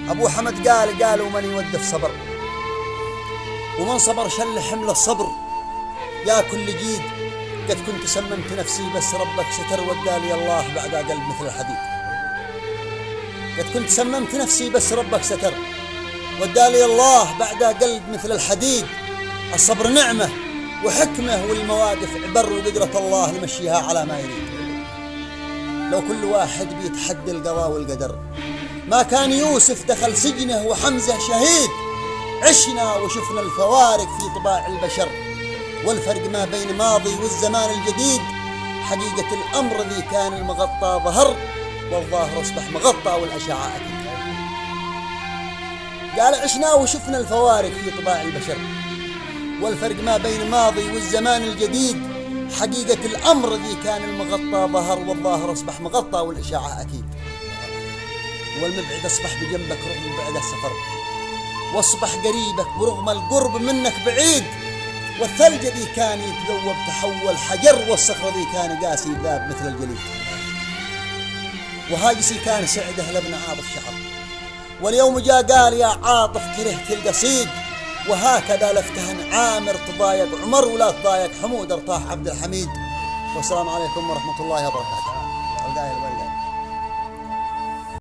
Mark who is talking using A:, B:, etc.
A: أبو حمد قال ومن يودف صبر، ومن صبر شل حمل الصبر يا كل جيد. قد كنت سممت نفسي بس ربك ستر، ودالي الله بعد قلب مثل الحديد. قد كنت سممت نفسي بس ربك ستر، ودالي الله بعد قلب مثل الحديد. الصبر نعمة وحكمة والمواقف عبر، وقدرة الله نمشيها على ما يريد. لو كل واحد بيتحدى القضاء والقدر ما كان يوسف دخل سجنه وحمزة شهيد. عشنا وشفنا الفوارق في طباع البشر، والفرق ما بين ماضي والزمان الجديد. حقيقة الأمر ذي كان المغطى ظهر، والظاهر أصبح مغطى والأشعة أكيد. قال عشنا وشفنا الفوارق في طباع البشر، والفرق ما بين الماضي والزمان الجديد. حقيقة الأمر ذي كان المغطى ظهر، والظاهر أصبح مغطى والإشاعة أكيد. والمبعد أصبح بجنبك رغم بعد السفر، واصبح قريبك برغم القرب منك بعيد. والثلج ذي كان يتذوب تحول حجر، والصخر ذي كان قاسي ذاب مثل الجليد. وهاجسي كان سعده لابن عاطف شعر، واليوم جاء قال يا عاطف كرهت القصيد. وهكذا لفتهن عامر تضايق عمر، ولا تضايق حمود ارتاح عبد الحميد. والسلام عليكم ورحمة الله وبركاته.